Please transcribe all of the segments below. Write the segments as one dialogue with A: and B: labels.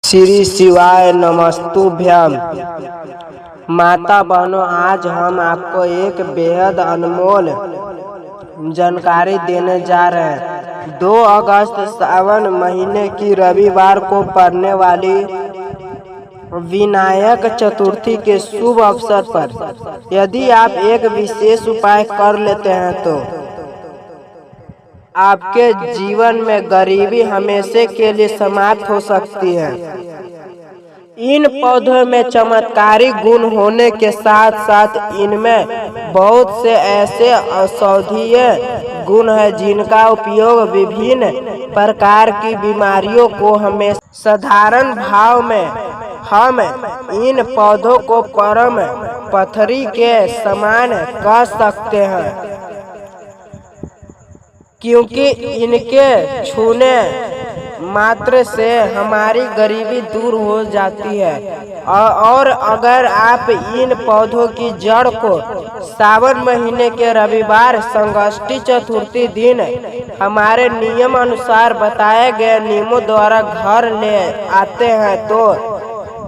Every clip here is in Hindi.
A: श्री शिवाय नमस्तुभ्यम। माता बहनों, आज हम आपको एक बेहद अनमोल जानकारी देने जा रहे हैं। 2 अगस्त सावन महीने की रविवार को पड़ने वाली विनायक चतुर्थी के शुभ अवसर पर यदि आप एक विशेष उपाय कर लेते हैं तो आपके जीवन में गरीबी हमेशा के लिए समाप्त हो सकती है। इन पौधों में चमत्कारी गुण होने के साथ साथ इनमें बहुत से ऐसे औषधीय गुण हैं जिनका उपयोग विभिन्न प्रकार की बीमारियों को हमें साधारण भाव में हम इन पौधों को परम पथरी के समान कह सकते हैं, क्योंकि इनके छूने मात्र से हमारी गरीबी दूर हो जाती है। और अगर आप इन पौधों की जड़ को सावन महीने के रविवार संकष्टी चतुर्थी दिन हमारे नियम अनुसार बताए गए नियमों द्वारा घर ले आते हैं तो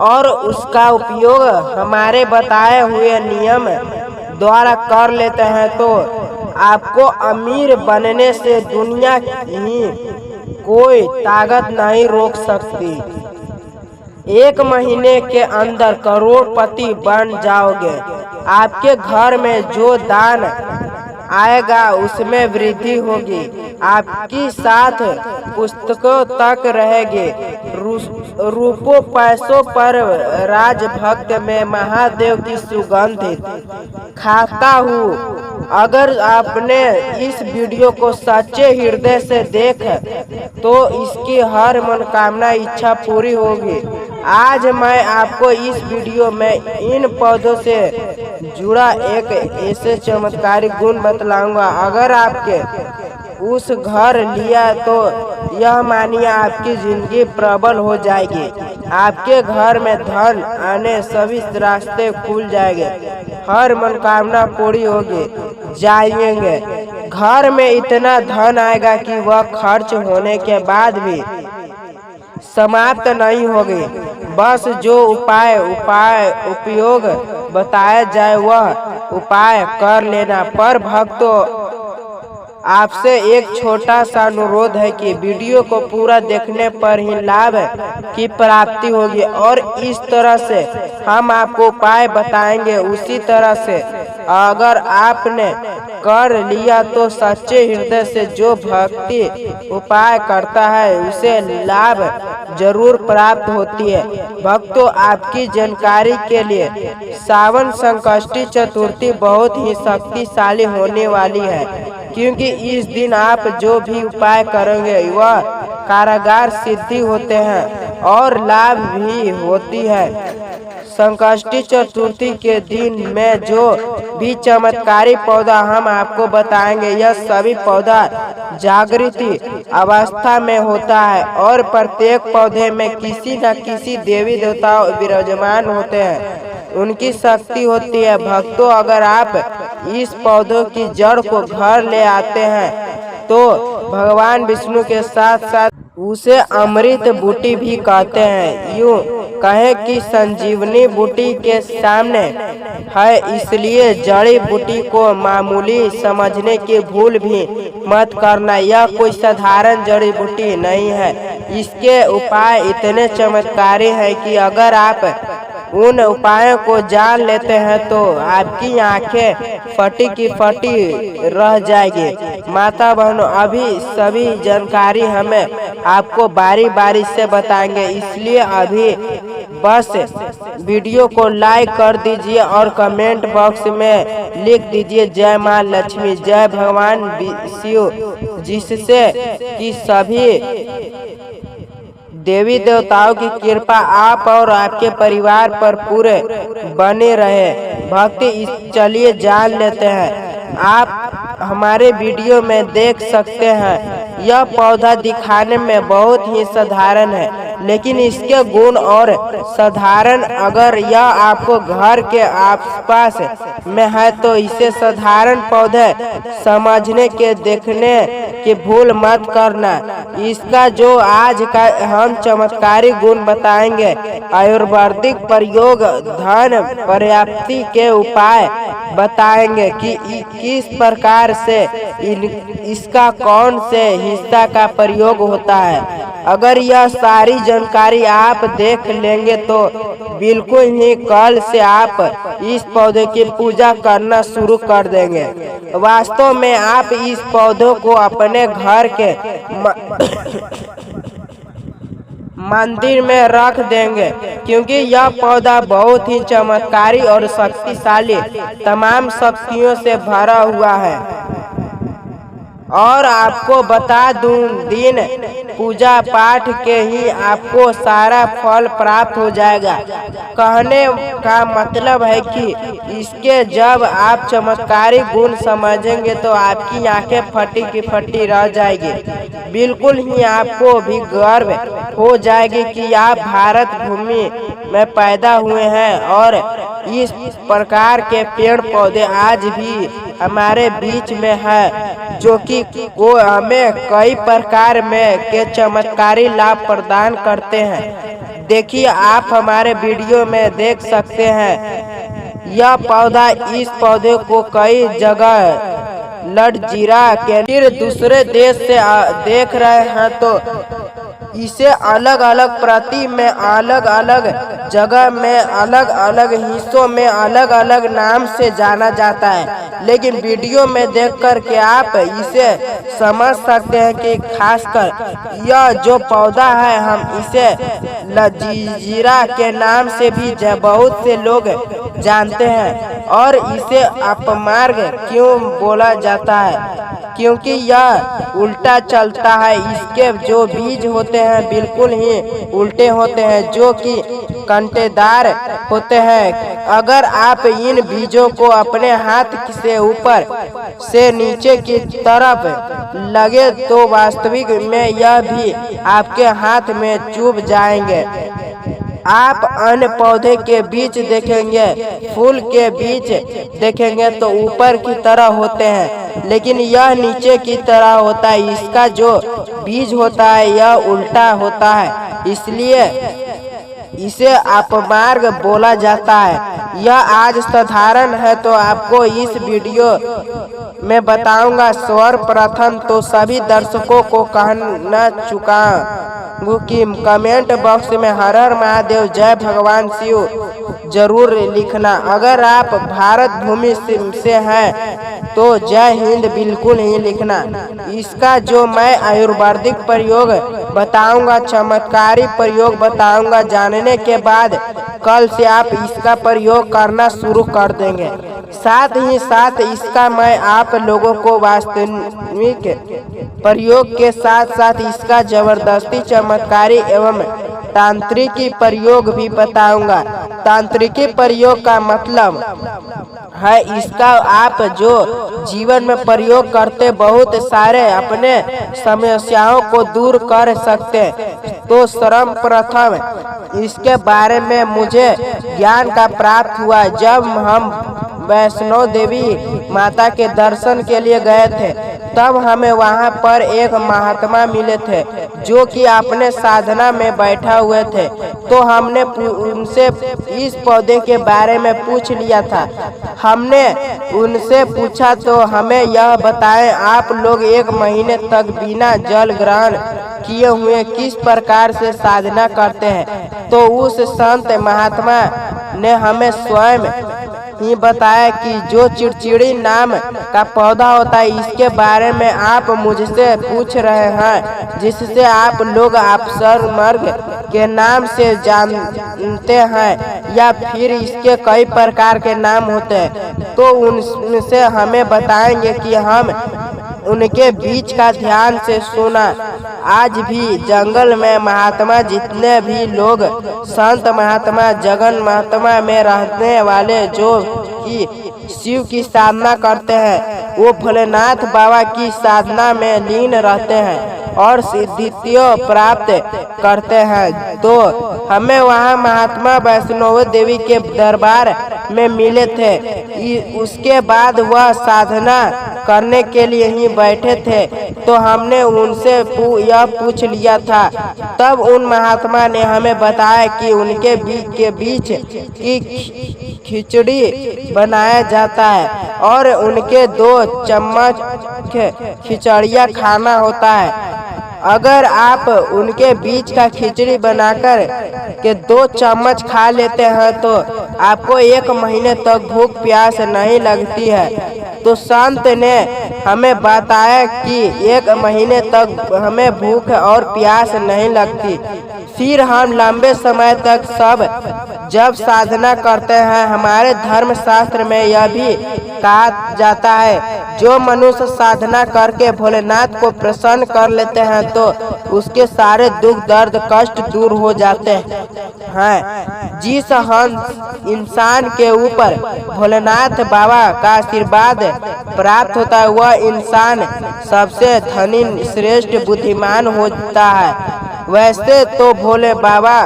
A: और उसका उपयोग हमारे बताए हुए नियम द्वारा कर लेते हैं तो आपको अमीर बनने से दुनिया की कोई ताकत नहीं रोक सकती। 1 महीने के अंदर करोड़पति बन जाओगे। आपके घर में जो दान आएगा उसमें वृद्धि होगी। आपकी साथ पुस्तकों तक रहेगी। रूपों पैसों पर राजभक्त में महादेव की सुगंधित खाता हूँ। अगर आपने इस वीडियो को सच्चे हृदय से देखा तो इसकी हर मनोकामना इच्छा पूरी होगी। आज मैं आपको इस वीडियो में इन पौधों से जुड़ा एक ऐसे चमत्कारी गुण बतलाऊंगा। अगर आपके उस घर लिया तो यह मानिए आपकी जिंदगी प्रबल हो जाएगी। आपके घर में धन आने सभी रास्ते खुल जाएंगे। हर मनोकामना पूरी होगी जाएंगे। घर में इतना धन आएगा कि वह खर्च होने के बाद भी समाप्त नहीं होगी। बस जो उपयोग बताया जाए वह उपाय कर लेना। पर भक्तों, आपसे एक छोटा सा अनुरोध है कि वीडियो को पूरा देखने पर ही लाभ की प्राप्ति होगी और इस तरह से हम आपको उपाय बताएंगे उसी तरह से अगर आपने कर लिया तो सच्चे हृदय से जो भक्ति उपाय करता है उसे लाभ जरूर प्राप्त होती है। भक्तों, आपकी जानकारी के लिए सावन संकष्टी चतुर्थी बहुत ही शक्तिशाली होने वाली है, क्योंकि इस दिन आप जो भी उपाय करेंगे वह कारगर सिद्धि होते हैं और लाभ भी होती है। संकष्टी चतुर्थी के दिन में जो भी चमत्कारी पौधा हम आपको बताएंगे यह सभी पौधा जागृति अवस्था में होता है और प्रत्येक पौधे में किसी न किसी देवी देवता विराजमान होते हैं, उनकी शक्ति होती है। भक्तों, अगर आप इस पौधों की जड़ को घर ले आते हैं तो भगवान विष्णु के साथ साथ उसे अमृत बूटी भी कहते हैं। यूं कहे कि संजीवनी बूटी के सामने है, इसलिए जड़ी बूटी को मामूली समझने की भूल भी मत करना। यह कोई साधारण जड़ी बूटी नहीं है। इसके उपाय इतने चमत्कारी हैं कि अगर आप उन उपायों को जान लेते हैं तो आपकी आंखें फटी की फटी रह जाएगी। माता बहनों, अभी सभी जानकारी हमें आपको बारी बारी से बताएंगे, इसलिए अभी बस वीडियो को लाइक कर दीजिए और कमेंट बॉक्स में लिख दीजिए जय माँ लक्ष्मी, जय भगवान शिव, जिससे कि सभी देवी देवताओं की कृपा आप और आपके परिवार पर पूरे बने रहे। भक्ति, चलिए जान लेते हैं। आप हमारे वीडियो में देख सकते हैं यह पौधा दिखाने में बहुत ही साधारण है, लेकिन इसके गुण और साधारण अगर यह आपको घर के आसपास में है तो इसे साधारण पौधे समझने के देखने की भूल मत करना। इसका जो आज का हम चमत्कारी गुण बताएंगे, आयुर्वेदिक प्रयोग, धन प्राप्ति के उपाय बताएंगे कि किस प्रकार से इसका कौन से हिस्सा का प्रयोग होता है। अगर यह सारी जानकारी आप देख लेंगे तो बिल्कुल ही कल से आप इस पौधे की पूजा करना शुरू कर देंगे। वास्तव में आप इस पौधे को अपने घर के मंदिर में रख देंगे, क्योंकि यह पौधा बहुत ही चमत्कारी और शक्तिशाली तमाम शक्तियों से भरा हुआ है। और आपको बता दूं, दिन पूजा पाठ के ही आपको सारा फल प्राप्त हो जाएगा। कहने का मतलब है कि इसके जब आप चमत्कारी गुण समझेंगे तो आपकी आंखें फटी की फटी रह जाएगी। बिल्कुल ही आपको भी गर्व हो जाएगी कि आप भारत भूमि में पैदा हुए हैं और इस प्रकार के पेड़ पौधे आज भी हमारे बीच में है, जो कि वो हमें कई प्रकार में के चमत्कारी लाभ प्रदान करते हैं। देखिए, आप हमारे वीडियो में देख सकते हैं यह पौधा, इस पौधे को कई जगह लड़जीरा के फिर दूसरे देश से देख रहे हैं तो इसे अलग अलग प्रति में, अलग अलग जगह में, अलग अलग हिस्सों में अलग अलग नाम से जाना जाता है। लेकिन वीडियो में देखकर के आप इसे समझ सकते हैं कि खासकर यह जो पौधा है, हम इसे लड़जीरा के नाम से भी बहुत से लोग जानते हैं। और इसे अपमार्ग क्यों बोला जाता है? क्योंकि यह उल्टा चलता है। इसके जो बीज होते हैं बिल्कुल ही उल्टे होते हैं, जो कि कांटेदार होते हैं। अगर आप इन बीजों को अपने हाथ से ऊपर से नीचे की तरफ लगे तो वास्तविक में यह भी आपके हाथ में चुभ जाएंगे। आप अन्य पौधे के बीज देखेंगे, फूल के बीज देखेंगे तो ऊपर की तरह होते हैं, लेकिन यह नीचे की तरह होता है। इसका जो बीज होता है यह उल्टा होता है, इसलिए इसे अपमार्ग बोला जाता है। यह आज साधारण है तो आपको इस वीडियो में बताऊंगा। सर्वप्रथम तो सभी दर्शकों को कहना चुका कि कमेंट बॉक्स में हर हर महादेव, जय भगवान शिव जरूर लिखना। अगर आप भारत भूमि से हैं तो जय हिंद बिल्कुल ही लिखना। इसका जो मैं आयुर्वेदिक प्रयोग बताऊंगा, चमत्कारी प्रयोग बताऊंगा, जानने के बाद कल से आप इसका प्रयोग करना शुरू कर देंगे। साथ ही साथ इसका मैं आप लोगों को वास्तविक प्रयोग के साथ साथ इसका जबरदस्ती चमत्कारी एवं तांत्रिकी प्रयोग भी बताऊंगा। तांत्रिकी प्रयोग का मतलब है इसका आप जो जीवन में प्रयोग करते बहुत सारे अपने समस्याओं को दूर कर सकते। तो सर्वप्रथम इसके बारे में मुझे ज्ञान का प्राप्त हुआ जब हम वैष्णो देवी माता के दर्शन के लिए गए थे। तब हमें वहां पर एक महात्मा मिले थे जो कि अपने साधना में बैठा हुए थे। तो हमने उनसे इस पौधे के बारे में पूछ लिया था। हमने उनसे पूछा तो हमें यह बताएं, आप लोग 1 महीने तक बिना जल ग्रहण किए हुए किस प्रकार से साधना करते हैं। तो उस संत महात्मा ने हमें स्वयं ही बताया कि जो चिड़चिड़ी नाम का पौधा होता है, इसके बारे में आप मुझसे पूछ रहे हैं, जिससे आप लोग अपसरमर्ग के नाम से जानते हैं या फिर इसके कई प्रकार के नाम होते हैं। तो उनसे हमें बताएंगे कि हम उनके बीच का ध्यान से सुना। आज भी जंगल में महात्मा जितने भी लोग संत महात्मा, जगन महात्मा में रहने वाले जो कि शिव की साधना करते हैं, वो भोलेनाथ बाबा की साधना में लीन रहते हैं। और सिद्धियों प्राप्त करते हैं। तो हमें वहाँ महात्मा वैष्णो देवी के दरबार में मिले थे। उसके बाद वह साधना करने के लिए ही बैठे थे, तो हमने उनसे यह पूछ लिया था। तब उन महात्मा ने हमें बताया कि उनके बीच की खिचड़ी बनाया जाता है और उनके 2 चम्मच खिचड़िया खाना होता है। अगर आप उनके बीच का खिचड़ी बनाकर के 2 चम्मच खा लेते हैं तो आपको 1 महीने तक भूख प्यास नहीं लगती है। तो संत ने हमें बताया कि 1 महीने तक हमें भूख और प्यास नहीं लगती। फिर हम लंबे समय तक जब साधना करते हैं, हमारे धर्म शास्त्र में यह भी कहा जाता है, जो मनुष्य साधना करके भोलेनाथ को प्रसन्न कर लेते हैं तो उसके सारे दुख दर्द कष्ट दूर हो जाते हैं। जिस इंसान के ऊपर भोलेनाथ बाबा का आशीर्वाद प्राप्त होता है, वह इंसान सबसे धनी श्रेष्ठ बुद्धिमान होता है। वैसे तो भोले बाबा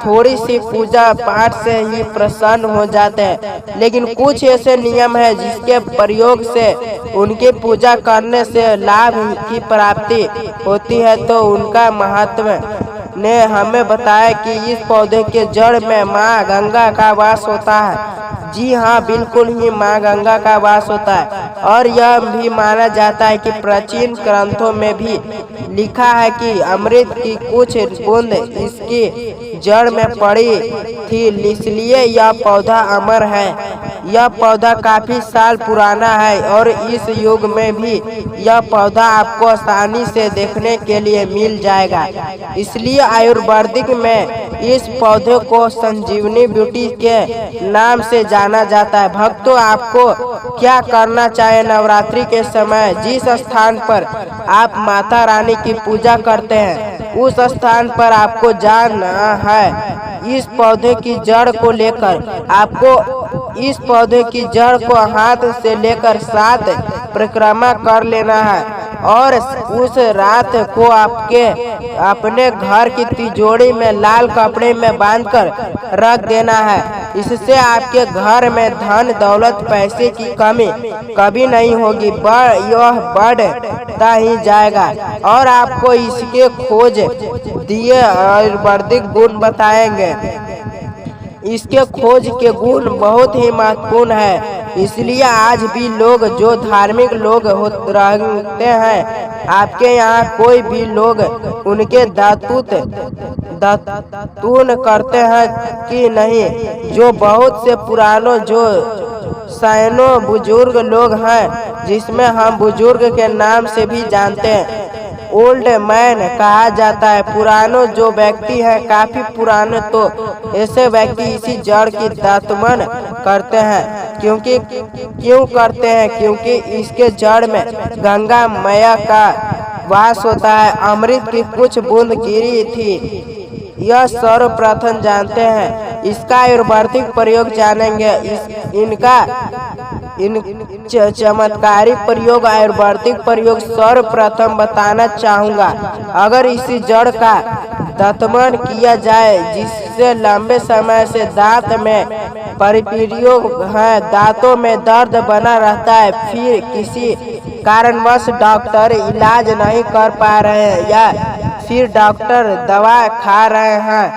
A: थोड़ी सी पूजा पाठ से ही प्रसन्न हो जाते हैं, लेकिन कुछ ऐसे नियम है जिसके प्रयोग से उनकी पूजा करने से लाभ की प्राप्ति होती है। तो उनका महत्व ने हमें बताया कि इस पौधे के जड़ में माँ गंगा का वास होता है। जी हाँ, बिल्कुल ही माँ गंगा का वास होता है। और यह भी माना जाता है कि प्राचीन ग्रंथों में भी लिखा है कि अमृत की कुछ बूंद इसकी जड़ में पड़ी थी, इसलिए यह पौधा अमर है। यह पौधा काफी साल पुराना है और इस युग में भी यह पौधा आपको आसानी से देखने के लिए मिल जाएगा। इसलिए आयुर्वेदिक में इस पौधे को संजीवनी बूटी के नाम से जाना जाता है। भक्तों, आपको क्या करना चाहिए? नवरात्रि के समय जिस स्थान पर आप माता रानी की पूजा करते हैं, उस स्थान पर आपको जाना है। इस पौधे की जड़ को लेकर आपको इस पौधे की जड़ को हाथ से लेकर 7 परिक्रमा कर लेना है और उस रात को अपने घर की तिजोरी में लाल कपड़े में बांधकर रख देना है। इससे आपके घर में धन दौलत पैसे की कमी कभी नहीं होगी, यह बढ़ता ही जाएगा। और आपको इसके खोज दिए आयुर्वेदिक गुण बताएंगे। इसके खोज के गुण बहुत ही महत्वपूर्ण है, इसलिए आज भी लोग जो धार्मिक लोग रहते हैं, आपके यहाँ कोई भी लोग उनके दातून करते हैं कि नहीं? जो बहुत से पुरानों जो सैनों बुजुर्ग लोग हैं, जिसमें हम बुजुर्ग के नाम से भी जानते हैं, ओल्ड मैन कहा जाता है। पुरानो जो व्यक्ति हैं, काफी पुराने, तो ऐसे व्यक्ति इसी जड़ की दातुमन करते हैं। क्यों करते हैं? क्योंकि इसके जड़ में गंगा मैया का वास होता है। अमृत की कुछ बूंद गिरी थी, यह सर्वप्रथम जानते हैं। इसका आयुर्वेदिक प्रयोग जानेंगे। इन चमत्कारिक प्रयोग आयुर्वेदिक प्रयोग सर्वप्रथम बताना चाहूँगा। अगर इसी जड़ का दातुमन किया जाए, जिससे लंबे समय से दांत में परिप्रयोग है, दांतों में दर्द बना रहता है, फिर किसी कारणवश डॉक्टर इलाज नहीं कर पा रहे हैं या फिर डॉक्टर दवा खा रहे हैं,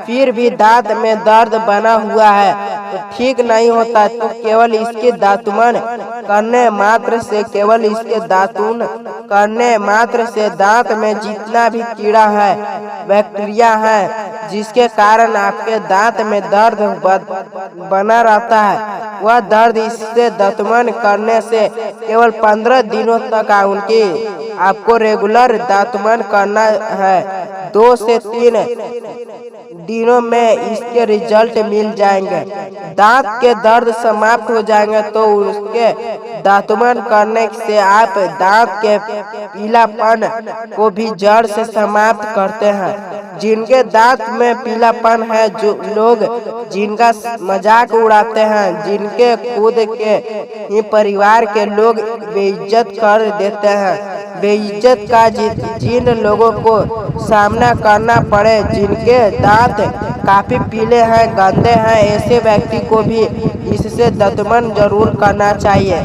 A: फिर भी दांत में दर्द बना हुआ है, तो ठीक नहीं होता, तो केवल इसके दातुमन करने मात्र से दांत में जितना भी कीड़ा है, बैक्टीरिया है, जिसके कारण आपके दांत में दर्द बना रहता है, वह दर्द इससे दातुमन करने से केवल 15 दिनों तक आपको रेगुलर दातुमन करना है। 2 से 3 दिनों में इसके रिजल्ट मिल जाएंगे। दांत के दर्द समाप्त हो जाएंगे, तो उसके दातुमन करने से आप दांत के पीलापन को भी जड़ से समाप्त करते हैं। जिनके दांत में पीलापन है, जो लोग जिनका मजाक उड़ाते हैं, जिनके खुद के ही परिवार के लोग बेइज्जत कर देते हैं, बेइज्जत का जिन लोगों को सामना करना पड़े, जिनके दांत काफी पीले हैं, गंदे हैं, ऐसे व्यक्ति को भी इससे दंतमंजन जरूर करना चाहिए।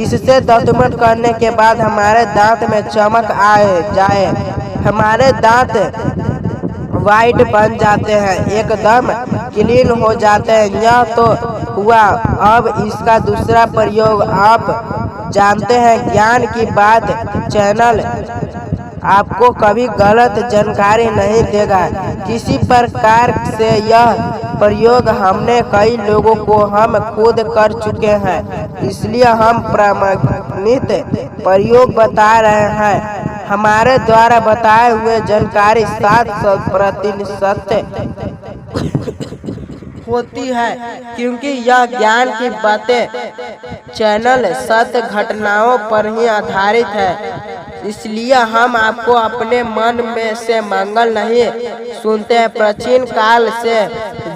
A: इससे दंतमंजन करने के बाद हमारे दांत में चमक आ जाए, हमारे दांत वाइट बन जाते हैं, एकदम क्लीन हो जाते हैं। यह तो हुआ। अब इसका दूसरा प्रयोग आप जानते हैं। ज्ञान की बात चैनल आपको कभी गलत जानकारी नहीं देगा किसी प्रकार से। यह प्रयोग हमने कई लोगों को हम खुद कर चुके हैं, इसलिए हम प्रमाणित प्रयोग बता रहे हैं। हमारे द्वारा बताए हुए जानकारी 100% होती है, क्योंकि यह ज्ञान की बातें चैनल सत्य घटनाओं पर ही आधारित है। इसलिए हम आपको अपने मन में से मंगल नहीं सुनते हैं। प्राचीन काल से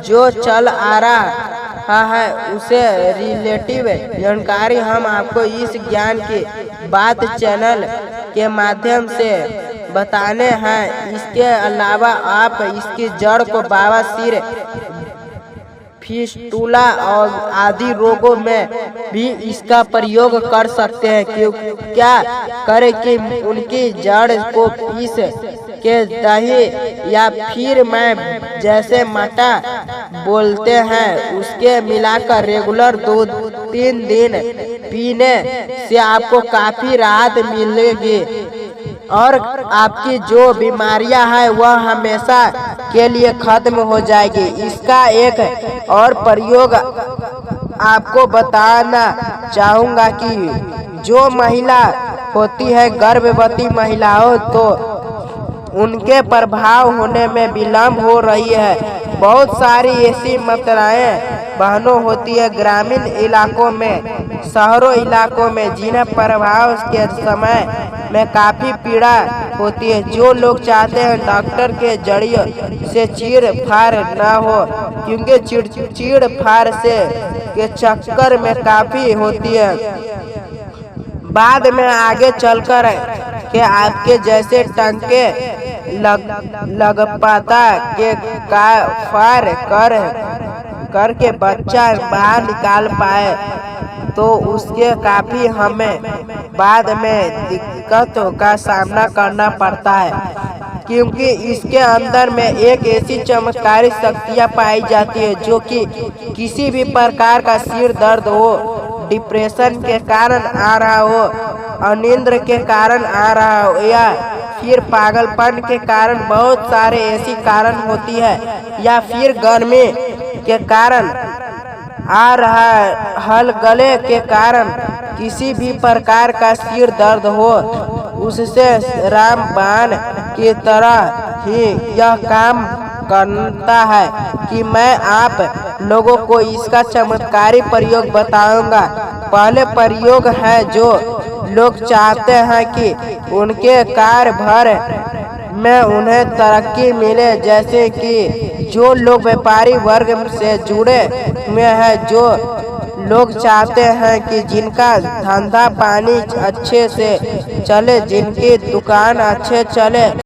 A: जो चल आ रहा है उसे रिलेटिव जानकारी हम आपको इस ज्ञान की बात चैनल के माध्यम से बताने हैं। इसके अलावा आप इसकी जड़ को बवासीर, फिस्टुला और आदि रोगों में भी इसका प्रयोग कर सकते हैं। क्यों क्या करें कि उनकी जड़ को पीस के दही या फिर मैं जैसे मटा बोलते हैं उसके मिलाकर रेगुलर 2-3 दिन पीने से आपको काफी राहत मिलेगी और आपकी जो बीमारियां हैं वह हमेशा के लिए खत्म हो जाएगी। इसका एक और प्रयोग आपको बताना चाहूँगा कि जो महिला होती है गर्भवती महिलाओं, तो उनके प्रभाव होने में विलम्ब हो रही है। बहुत सारी ऐसी माताएं बहनों होती है ग्रामीण इलाकों में, शहरों इलाकों में, जिन्हें प्रभाव के समय में काफ़ी पीड़ा होती है। जो लोग चाहते हैं डॉक्टर के जरिए से चीड़ फाड़ ना हो, क्योंकि चीड़ फाड़ से के चक्कर में काफ़ी होती है, बाद में आगे चलकर के आपके जैसे टंके लगपाता के फार करके बच्चा बाहर निकाल पाए, तो उसके काफ़ी हमें बाद में दिक्कतों का सामना करना पड़ता है, क्योंकि इसके अंदर में एक ऐसी चमत्कारी शक्तियाँ पाई जाती है जो कि किसी भी प्रकार का सिर दर्द हो, डिप्रेशन के कारण आ रहा हो, अनिद्रा के कारण आ रहा हो, या फिर पागलपन के कारण, बहुत सारे ऐसी कारण होती है, या फिर गर्मी के कारण आ रहा हल, गले के कारण, किसी भी प्रकार का सिर दर्द हो, उससे रामबाण की तरह ही यह काम करता है कि मैं आप लोगों को इसका चमत्कारी प्रयोग बताऊंगा। पहले प्रयोग है जो लोग चाहते हैं कि उनके कार्य भर में उन्हें तरक्की मिले, जैसे कि जो लोग व्यापारी वर्ग से जुड़े हुए हैं, जो लोग चाहते हैं कि जिनका धंधा पानी अच्छे से चले, जिनकी दुकान अच्छे चले,